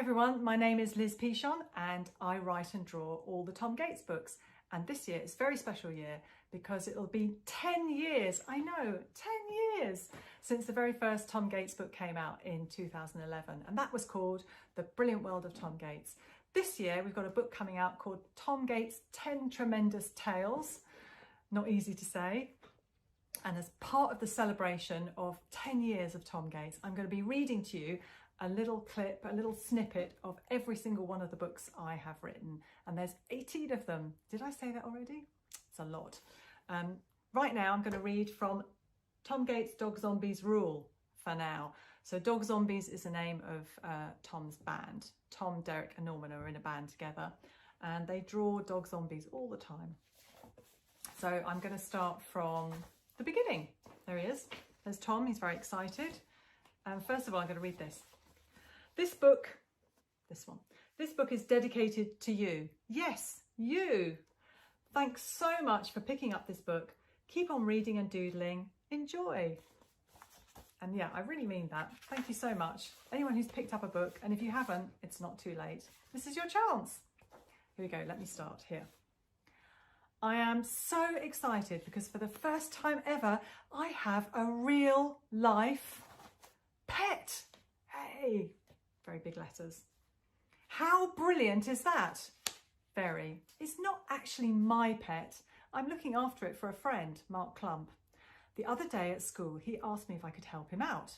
everyone, my name is Liz Pichon and I write and draw all the Tom Gates books. And this year is a very special year because it'll be 10 years, I know, 10 years since the very first Tom Gates book came out in 2011. And that was called The Brilliant World of Tom Gates. This year we've got a book coming out called Tom Gates' 10 Tremendous Tales. Not easy to say. And as part of the celebration of 10 years of Tom Gates, I'm going to be reading to you a little clip, a little snippet of every single one of the books I have written. And there's 18 of them. Did I say that already? It's a lot. Right now I'm going to read from Tom Gates' DogZombies Rule for now. So DogZombies is the name of Tom's band. Tom, Derek and Norman are in a band together and they draw dog zombies all the time. So I'm going to start from the beginning. There he is. There's Tom. He's very excited. First of all, I'm going to read this. This book is dedicated to you. Yes, you. Thanks so much for picking up this book. Keep on reading and doodling. Enjoy. And yeah, I really mean that. Thank you so much. Anyone who's picked up a book, and if you haven't, it's not too late. This is your chance. Here we go. Let me start here. I am so excited because for the first time ever, I have a real life pet. Hey, very big letters. How brilliant is that? Very. It's not actually my pet. I'm looking after it for a friend, Mark Clump. The other day at school, he asked me if I could help him out.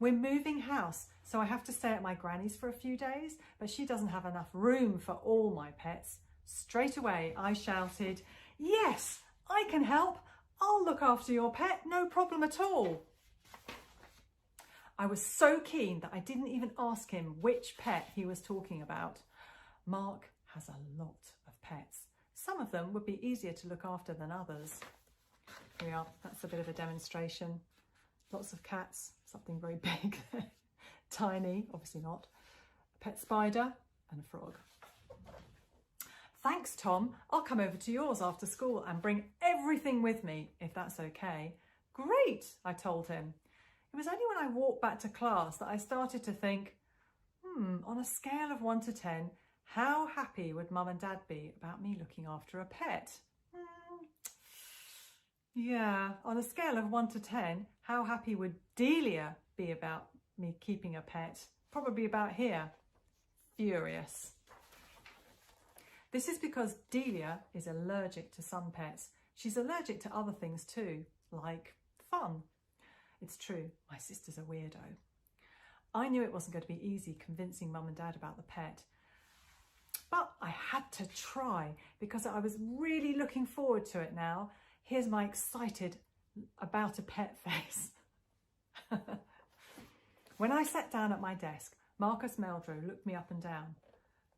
We're moving house, so I have to stay at my granny's for a few days, but she doesn't have enough room for all my pets. Straight away, I shouted, "Yes, I can help. I'll look after your pet, no problem at all." I was so keen that I didn't even ask him which pet he was talking about. Mark has a lot of pets. Some of them would be easier to look after than others. Here we are, that's a bit of a demonstration. Lots of cats, something very big, tiny, obviously not, a pet spider and a frog. Thanks, Tom. I'll come over to yours after school and bring everything with me, if that's okay. Great, I told him. It was only when I walked back to class that I started to think, on a scale of 1 to 10, how happy would Mum and Dad be about me looking after a pet? Yeah, on a scale of 1 to 10, how happy would Delia be about me keeping a pet? Probably about here. Furious. This is because Delia is allergic to some pets. She's allergic to other things too, like fun. It's true, my sister's a weirdo. I knew it wasn't going to be easy convincing Mum and Dad about the pet, but I had to try because I was really looking forward to it now. Here's my excited about a pet face. When I sat down at my desk, Marcus Meldrew looked me up and down.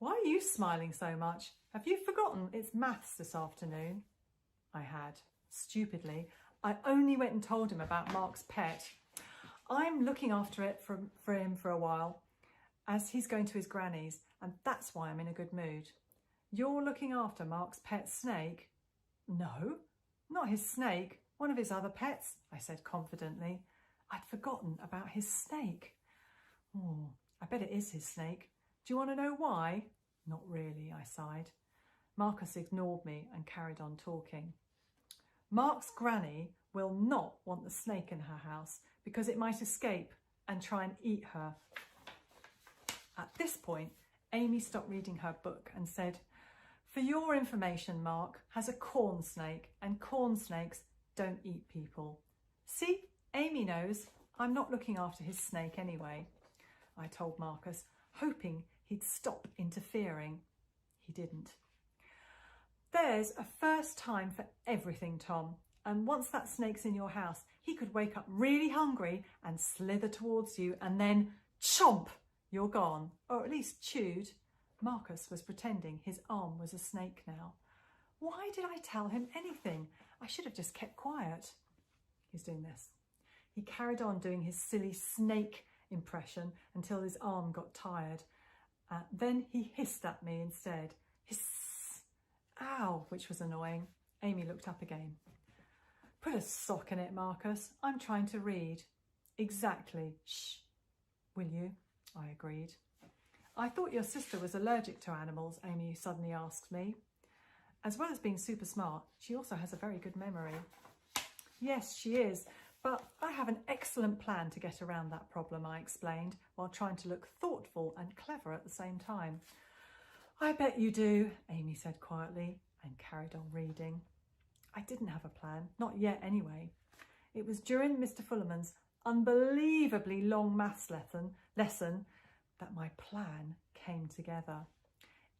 Why are you smiling so much? Have you forgotten it's maths this afternoon? I had. Stupidly, I only went and told him about Mark's pet. I'm looking after it for him for a while, as he's going to his granny's, and that's why I'm in a good mood. You're looking after Mark's pet snake? No, not his snake, one of his other pets, I said confidently. I'd forgotten about his snake. Oh, I bet it is his snake. Do you want to know why? Not really, I sighed. Marcus ignored me and carried on talking. Mark's granny will not want the snake in her house because it might escape and try and eat her. At this point, Amy stopped reading her book and said, "For your information, Mark has a corn snake and corn snakes don't eat people." See, Amy knows I'm not looking after his snake anyway, I told Marcus, hoping he'd stop interfering. He didn't. There's a first time for everything, Tom. And once that snake's in your house, he could wake up really hungry and slither towards you and then chomp, you're gone. Or at least chewed. Marcus was pretending his arm was a snake now. Why did I tell him anything? I should have just kept quiet. He's doing this. He carried on doing his silly snake impression until his arm got tired. Then he hissed at me instead. Hiss! Ow, which was annoying. Amy looked up again. Put a sock in it, Marcus. I'm trying to read. Exactly. Shh. Will you? I agreed. I thought your sister was allergic to animals, Amy suddenly asked me. As well as being super smart, she also has a very good memory. Yes, she is, but I have an excellent plan to get around that problem, I explained, while trying to look thoughtful and clever at the same time. I bet you do, Amy said quietly and carried on reading. I didn't have a plan, not yet anyway. It was during Mr Fullerman's unbelievably long maths lesson that my plan came together.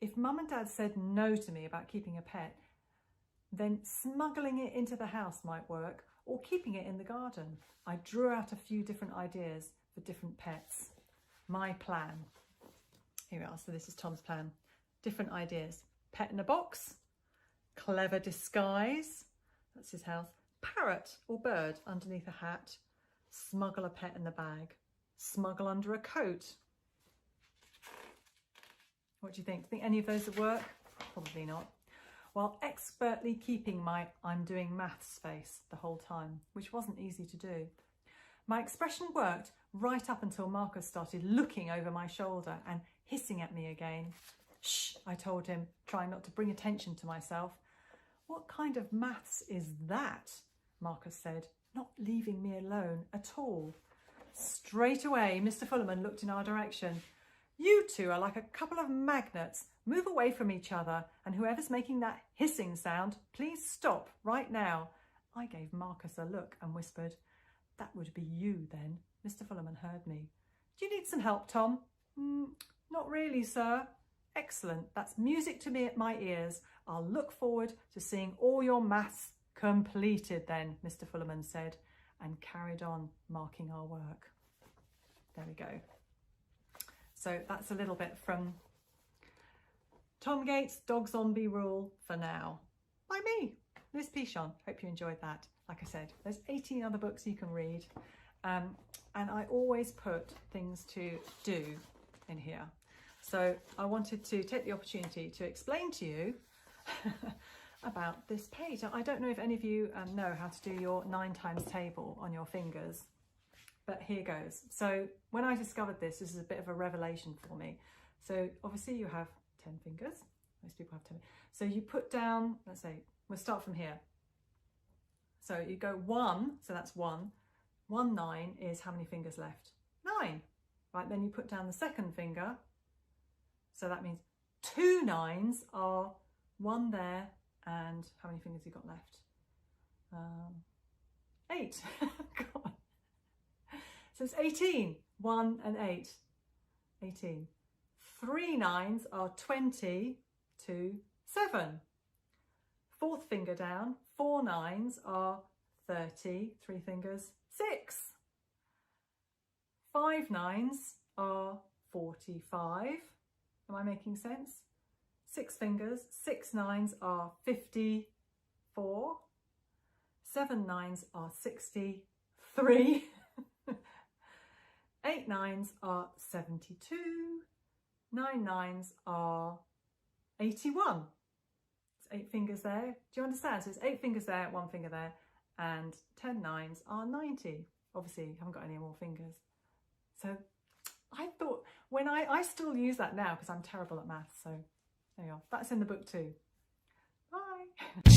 If Mum and Dad said no to me about keeping a pet, then smuggling it into the house might work, or keeping it in the garden. I drew out a few different ideas for different pets. My plan. Here we are, so this is Tom's plan. Different ideas. Pet in a box, clever disguise, that's his house, parrot or bird underneath a hat, smuggle a pet in the bag, smuggle under a coat. What do you think? Think any of those would work? Probably not. While expertly keeping my I'm doing maths face the whole time, which wasn't easy to do. My expression worked right up until Marcus started looking over my shoulder and hissing at me again. Shh, I told him, trying not to bring attention to myself. What kind of maths is that? Marcus said, not leaving me alone at all. Straight away, Mr Fullerman looked in our direction. You two are like a couple of magnets. Move away from each other, and whoever's making that hissing sound, please stop right now. I gave Marcus a look and whispered, that would be you then. Mr Fullerman heard me. Do you need some help, Tom? Not really, sir. Excellent. That's music to me at my ears. I'll look forward to seeing all your maths completed then, Mr Fullerman said, and carried on marking our work. There we go. So that's a little bit from Tom Gates' Dog Zombie Rule for Now by me, Liz Pichon. Hope you enjoyed that. Like I said, there's 18 other books you can read, and I always put things to do in here. So I wanted to take the opportunity to explain to you about this page. I don't know if any of you know how to do your 9 times table on your fingers, but here goes. So when I discovered this is a bit of a revelation for me. So obviously you have 10 fingers. Most people have 10. So you put down, let's say, we'll start from here. So you go 1, so that's 1. 1 9 is how many fingers left? 9. Right, then you put down the second finger. So that means 2 9s are 1 there, and how many fingers you got left? 8. God. So it's 18. 1 and 8. 18. 3 9s are 20 to 7. Fourth finger down, 4 9s are 30, 3 fingers, 6. 5 9s are 45. Am I making sense? 6 fingers, 6 9s are 54. 7 9s are 63. 8 9s are 72. 9 9s are 81. It's 8 fingers there. Do you understand? So it's 8 fingers there, 1 finger there, and 10 9s are 90. Obviously, you haven't got any more fingers. So I thought, when I still use that now because I'm terrible at maths. So there you are. That's in the book too. Bye.